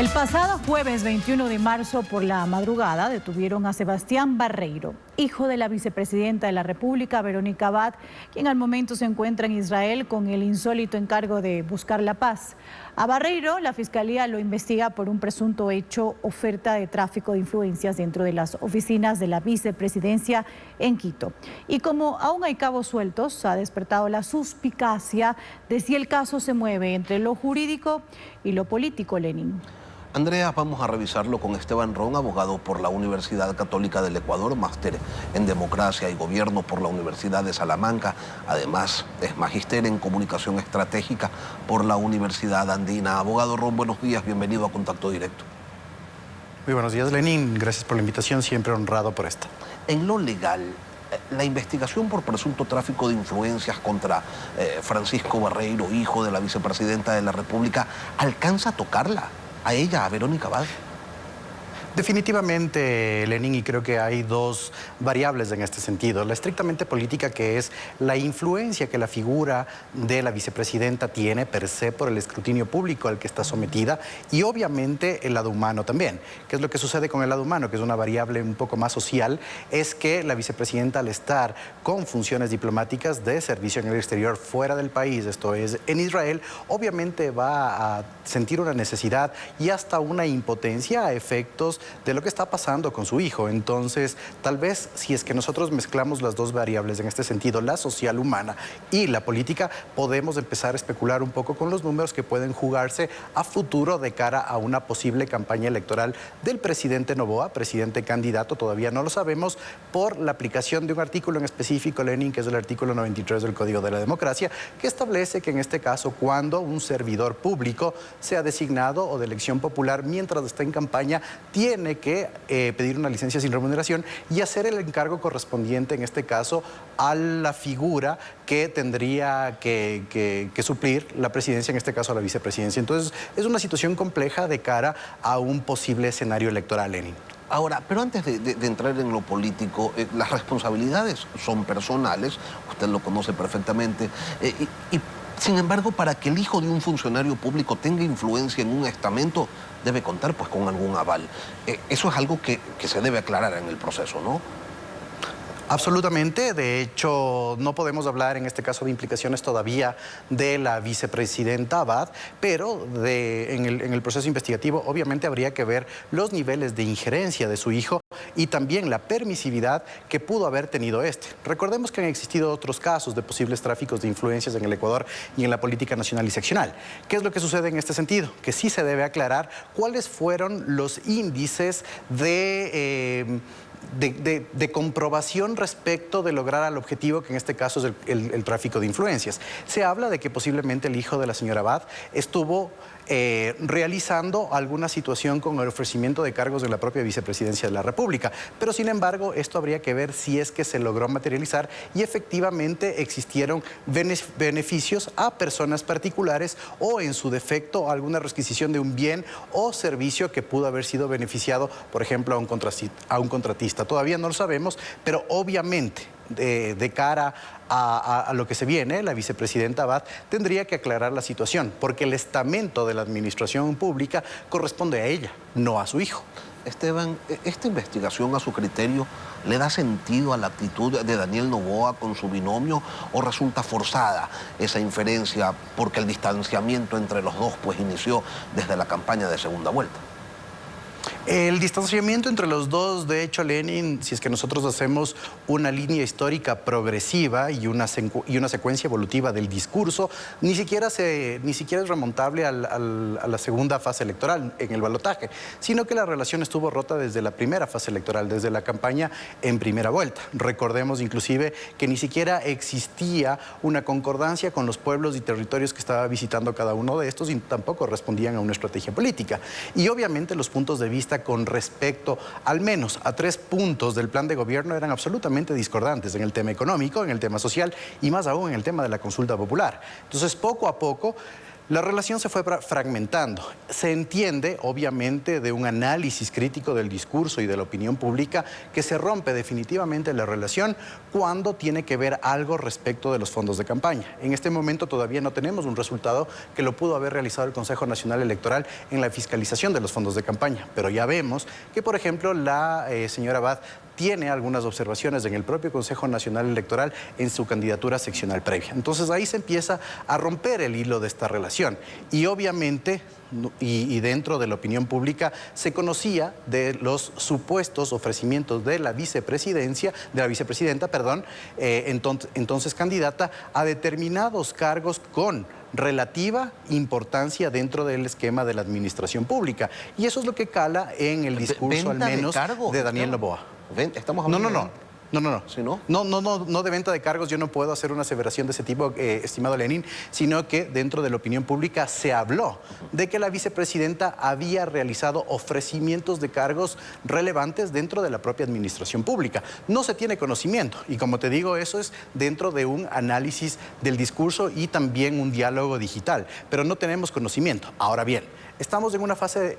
El pasado jueves 21 de marzo por la madrugada detuvieron a Sebastián Barreiro, hijo de la vicepresidenta de la República, Verónica Abad, quien al momento se encuentra en Israel con el insólito encargo de buscar la paz. A Barreiro, la Fiscalía lo investiga por un presunto hecho oferta de tráfico de influencias dentro de las oficinas de la vicepresidencia en Quito. Y como aún hay cabos sueltos, ha despertado la suspicacia de si el caso se mueve entre lo jurídico y lo político, Lenin. Andrea, vamos a revisarlo con Esteban Ron, abogado por la Universidad Católica del Ecuador, máster en Democracia y Gobierno por la Universidad de Salamanca. Además, es magíster en Comunicación Estratégica por la Universidad Andina. Abogado Ron, buenos días, bienvenido a Contacto Directo. Muy buenos días, Lenin. Gracias por la invitación, siempre honrado por esto. En lo legal, la investigación por presunto tráfico de influencias contra Francisco Barreiro, hijo de la vicepresidenta de la República, ¿alcanza a tocarla? ¿A ella, a Verónica Abad? Definitivamente, Lenin, y creo que hay dos variables en este sentido. La estrictamente política, que es la influencia que la figura de la vicepresidenta tiene per se por el escrutinio público al que está sometida, y obviamente el lado humano también. ¿Qué es lo que sucede con el lado humano? Que es una variable un poco más social, es que la vicepresidenta, al estar con funciones diplomáticas de servicio en el exterior fuera del país, esto es en Israel, obviamente va a sentir una necesidad y hasta una impotencia a efectos de lo que está pasando con su hijo. Entonces, tal vez si es que nosotros mezclamos las dos variables en este sentido, la social humana y la política, podemos empezar a especular un poco con los números que pueden jugarse a futuro de cara a una posible campaña electoral del presidente Noboa, presidente candidato, todavía no lo sabemos, por la aplicación de un artículo en específico, Lenin, que es el artículo 93 del Código de la Democracia, que establece que en este caso, cuando un servidor público sea designado o de elección popular mientras está en campaña, tiene que pedir una licencia sin remuneración y hacer el encargo correspondiente, en este caso, a la figura que tendría que suplir la presidencia, en este caso a la vicepresidencia. Entonces, es una situación compleja de cara a un posible escenario electoral, Lenin. Ahora, pero antes de entrar en lo político, las responsabilidades son personales, usted lo conoce perfectamente, sin embargo, para que el hijo de un funcionario público tenga influencia en un estamento, debe contar pues con algún aval. Eso es algo que se debe aclarar en el proceso, ¿no? Absolutamente. De hecho, no podemos hablar en este caso de implicaciones todavía de la vicepresidenta Abad, pero en el proceso investigativo obviamente habría que ver los niveles de injerencia de su hijo y también la permisividad que pudo haber tenido este. Recordemos que han existido otros casos de posibles tráficos de influencias en el Ecuador y en la política nacional y seccional. ¿Qué es lo que sucede en este sentido? Que sí se debe aclarar cuáles fueron los índices de comprobación respecto de lograr al objetivo, que en este caso es el tráfico de influencias. Se habla de que posiblemente el hijo de la señora Abad estuvo realizando alguna situación con el ofrecimiento de cargos de la propia vicepresidencia de la República, pero sin embargo esto habría que ver si es que se logró materializar y efectivamente existieron beneficios a personas particulares o en su defecto alguna requisición de un bien o servicio que pudo haber sido beneficiado, por ejemplo, a un contratista. Todavía no lo sabemos, pero obviamente de cara a lo que se viene, la vicepresidenta Abad tendría que aclarar la situación, porque el estamento de la administración pública corresponde a ella, no a su hijo. Esteban, ¿esta investigación a su criterio le da sentido a la actitud de Daniel Noboa con su binomio o resulta forzada esa inferencia porque el distanciamiento entre los dos pues inició desde la campaña de segunda vuelta? El distanciamiento entre los dos, de hecho, Lenin, si es que nosotros hacemos una línea histórica progresiva y una secuencia evolutiva del discurso, ni siquiera es remontable a la segunda fase electoral en el balotaje, sino que la relación estuvo rota desde la primera fase electoral, desde la campaña en primera vuelta. Recordemos inclusive que ni siquiera existía una concordancia con los pueblos y territorios que estaba visitando cada uno de estos y tampoco respondían a una estrategia política. Y obviamente los puntos de vista con respecto al menos a 3 puntos del plan de gobierno eran absolutamente discordantes en el tema económico, en el tema social y más aún en el tema de la consulta popular. Entonces, poco a poco, La relación se fue fragmentando. Se entiende, obviamente, de un análisis crítico del discurso y de la opinión pública que se rompe definitivamente la relación cuando tiene que ver algo respecto de los fondos de campaña. En este momento todavía no tenemos un resultado que lo pudo haber realizado el Consejo Nacional Electoral en la fiscalización de los fondos de campaña. Pero ya vemos que, por ejemplo, la señora Abad tiene algunas observaciones en el propio Consejo Nacional Electoral en su candidatura seccional previa. Entonces ahí se empieza a romper el hilo de esta relación y obviamente y dentro de la opinión pública se conocía de los supuestos ofrecimientos de la vicepresidenta, entonces candidata a determinados cargos con relativa importancia dentro del esquema de la administración pública. Y eso es lo que cala en el discurso al menos de Daniel Noboa. Estamos hablando No. ¿Sí, no? No de venta de cargos, yo no puedo hacer una aseveración de ese tipo, estimado Lenin, sino que dentro de la opinión pública se habló de que la vicepresidenta había realizado ofrecimientos de cargos relevantes dentro de la propia administración pública. No se tiene conocimiento y, como te digo, eso es dentro de un análisis del discurso y también un diálogo digital, pero no tenemos conocimiento. Ahora bien, estamos en una fase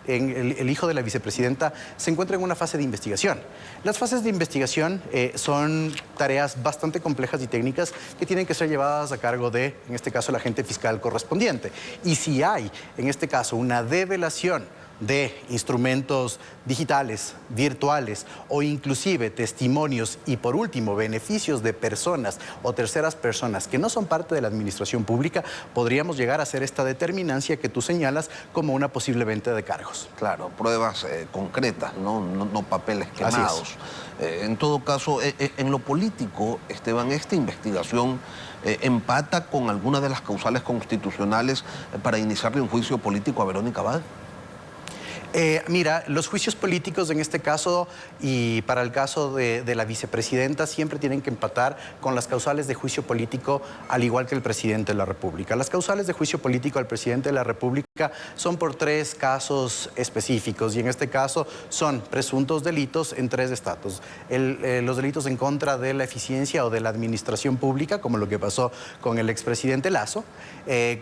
el hijo de la vicepresidenta se encuentra en una fase de investigación. Las fases de investigación son tareas bastante complejas y técnicas que tienen que ser llevadas a cargo de, en este caso, el agente fiscal correspondiente. Y si hay, en este caso, una develación de instrumentos digitales, virtuales o inclusive testimonios y, por último, beneficios de personas o terceras personas que no son parte de la administración pública, podríamos llegar a hacer esta determinancia que tú señalas como una posible venta de cargos. Claro, pruebas concretas, no papeles quemados. En todo caso, en lo político, Esteban, esta investigación empata con alguna de las causales constitucionales para iniciarle un juicio político a Verónica Abad. Mira, los juicios políticos en este caso y para el caso de la vicepresidenta siempre tienen que empatar con las causales de juicio político, al igual que el presidente de la República. Las causales de juicio político al presidente de la República son por 3 casos específicos y en este caso son presuntos delitos en 3 estatus. Los delitos en contra de la eficiencia o de la administración pública, como lo que pasó con el expresidente Lasso,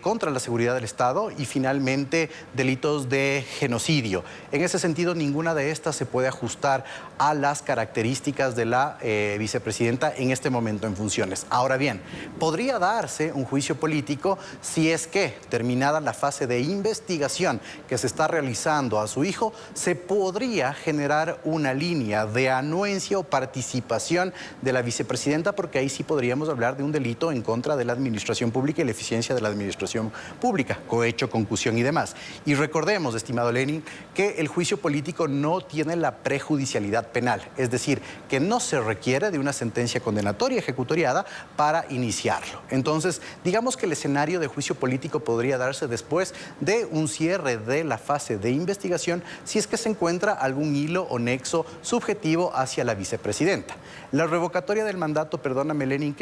contra la seguridad del Estado y finalmente delitos de genocidio. En ese sentido, ninguna de estas se puede ajustar a las características de la vicepresidenta en este momento en funciones. Ahora bien, podría darse un juicio político si es que, terminada la fase de investigación que se está realizando a su hijo, se podría generar una línea de anuencia o participación de la vicepresidenta, porque ahí sí podríamos hablar de un delito en contra de la administración pública y la eficiencia de la administración pública, cohecho, concusión y demás. Y recordemos, estimado Lenin, que el juicio político no tiene la prejudicialidad penal, es decir, que no se requiere de una sentencia condenatoria ejecutoriada para iniciarlo. Entonces, digamos que el escenario de juicio político podría darse después de un cierre de la fase de investigación si es que se encuentra algún hilo o nexo subjetivo hacia la vicepresidenta. La revocatoria del mandato, perdóname Lenin,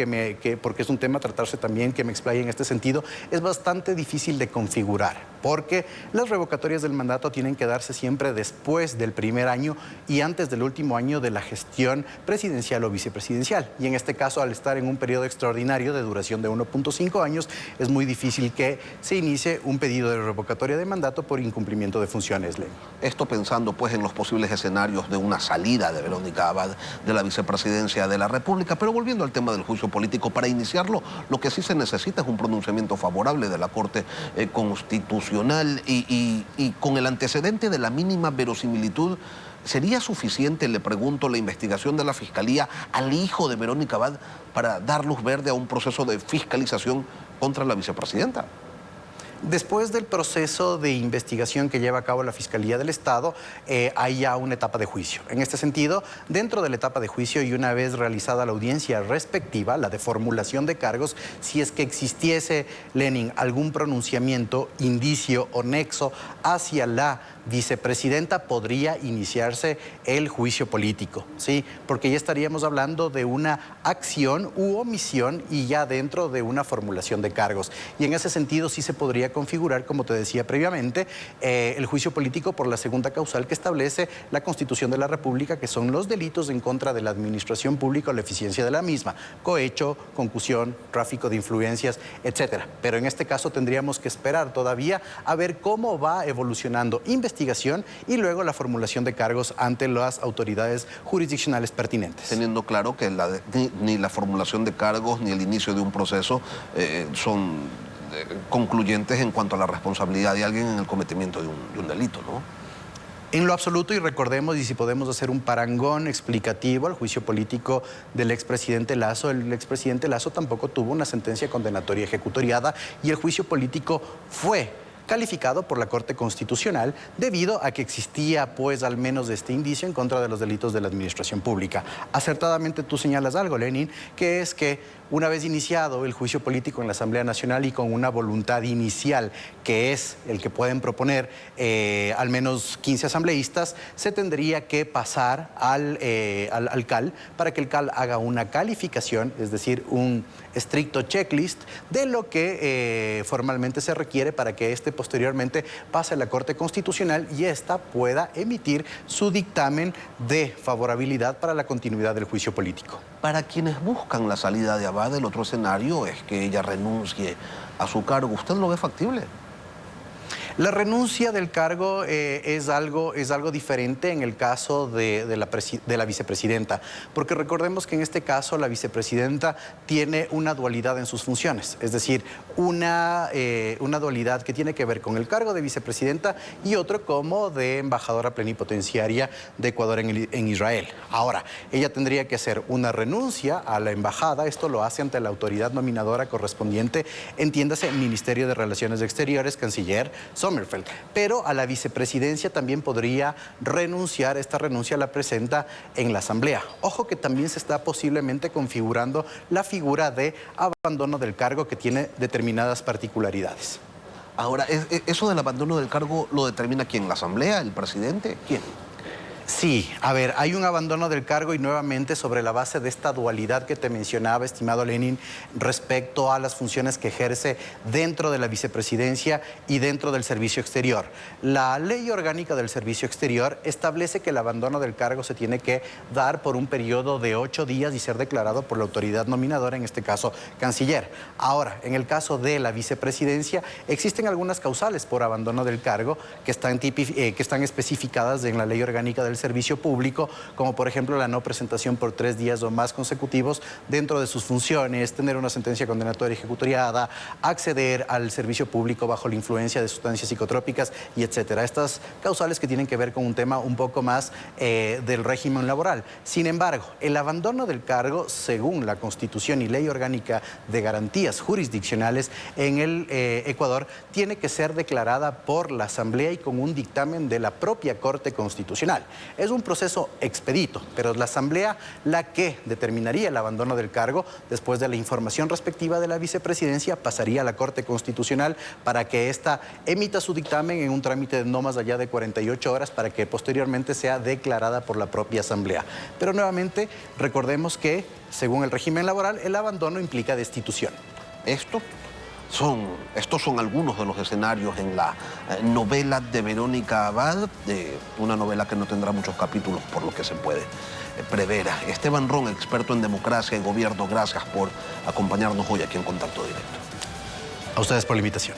porque es un tema a tratarse también, que me explaye en este sentido, es bastante difícil de configurar, porque las revocatorias del mandato tienen que darse siempre después del primer año y antes del último año de la gestión presidencial o vicepresidencial. Y en este caso, al estar en un periodo extraordinario de duración de 1.5 años, es muy difícil que se inicie un pedido de revocatoria de mandato por incumplimiento de funciones, Lenin. Esto pensando pues en los posibles escenarios de una salida de Verónica Abad de la vicepresidencia de la República. Pero volviendo al tema del juicio político, para iniciarlo, lo que sí se necesita es un pronunciamiento favorable de la Corte Constitucional y con el antecedente de la mínima verosimilitud. ¿Sería suficiente, le pregunto, la investigación de la Fiscalía al hijo de Verónica Abad para dar luz verde a un proceso de fiscalización contra la vicepresidenta? Después del proceso de investigación que lleva a cabo la Fiscalía del Estado, hay ya una etapa de juicio. En este sentido, dentro de la etapa de juicio y una vez realizada la audiencia respectiva, la de formulación de cargos, si es que existiese, Lenin, algún pronunciamiento, indicio o nexo hacia la vicepresidenta podría iniciarse el juicio político, ¿sí? Porque ya estaríamos hablando de una acción u omisión y ya dentro de una formulación de cargos. Y en ese sentido sí se podría configurar, como te decía previamente, el juicio político por la segunda causal que establece la Constitución de la República, que son los delitos en contra de la administración pública o la eficiencia de la misma: cohecho, concusión, tráfico de influencias, etcétera. Pero en este caso tendríamos que esperar todavía a ver cómo va evolucionando investigación y luego la formulación de cargos ante las autoridades jurisdiccionales pertinentes. Teniendo claro que ni la formulación de cargos ni el inicio de un proceso son concluyentes en cuanto a la responsabilidad de alguien en el cometimiento de un delito, ¿no? En lo absoluto, y recordemos, y si podemos hacer un parangón explicativo al juicio político del expresidente Lasso, el expresidente Lasso tampoco tuvo una sentencia condenatoria ejecutoriada y el juicio político fue calificado por la Corte Constitucional debido a que existía, pues, al menos este indicio en contra de los delitos de la administración pública. Acertadamente tú señalas algo, Lenin, que es que una vez iniciado el juicio político en la Asamblea Nacional y con una voluntad inicial, que es el que pueden proponer al menos 15 asambleístas, se tendría que pasar al CAL para que el CAL haga una calificación, es decir, un estricto checklist de lo que formalmente se requiere para que este posteriormente pase a la Corte Constitucional y ésta pueda emitir su dictamen de favorabilidad para la continuidad del juicio político. Para quienes buscan la salida de Abad, el otro escenario es que ella renuncie a su cargo. ¿Usted lo ve factible? La renuncia del cargo es algo diferente en el caso de la vicepresidenta, porque recordemos que en este caso la vicepresidenta tiene una dualidad en sus funciones, es decir, una dualidad que tiene que ver con el cargo de vicepresidenta y otro como de embajadora plenipotenciaria de Ecuador en Israel. Ahora, ella tendría que hacer una renuncia a la embajada, esto lo hace ante la autoridad nominadora correspondiente, entiéndase Ministerio de Relaciones Exteriores, Canciller Sommerfeld, pero a la vicepresidencia también podría renunciar. Esta renuncia la presenta en la Asamblea. Ojo que también se está posiblemente configurando la figura de abandono del cargo que tiene determinadas particularidades. Ahora, ¿eso del abandono del cargo lo determina quién? ¿La Asamblea? ¿El presidente? ¿Quién? Sí, a ver, hay un abandono del cargo y nuevamente sobre la base de esta dualidad que te mencionaba, estimado Lenin, respecto a las funciones que ejerce dentro de la vicepresidencia y dentro del servicio exterior. La ley orgánica del servicio exterior establece que el abandono del cargo se tiene que dar por un periodo de 8 días y ser declarado por la autoridad nominadora, en este caso, canciller. Ahora, en el caso de la vicepresidencia, existen algunas causales por abandono del cargo que están especificadas en la ley orgánica del servicio público, como por ejemplo la no presentación por 3 días o más consecutivos dentro de sus funciones, tener una sentencia condenatoria ejecutoriada, acceder al servicio público bajo la influencia de sustancias psicotrópicas y etcétera. Estas causales que tienen que ver con un tema un poco más del régimen laboral. Sin embargo, el abandono del cargo, según la Constitución y Ley Orgánica de Garantías Jurisdiccionales en el Ecuador, tiene que ser declarada por la Asamblea y con un dictamen de la propia Corte Constitucional. Es un proceso expedito, pero es la Asamblea la que determinaría el abandono del cargo. Después de la información respectiva de la vicepresidencia, pasaría a la Corte Constitucional para que ésta emita su dictamen en un trámite de no más allá de 48 horas para que posteriormente sea declarada por la propia Asamblea. Pero nuevamente, recordemos que, según el régimen laboral, el abandono implica destitución. Estos son algunos de los escenarios en la novela de Verónica Abad, una novela que no tendrá muchos capítulos por lo que se puede prever. Esteban Ron, experto en democracia y gobierno, gracias por acompañarnos hoy aquí en Contacto Directo. A ustedes por la invitación.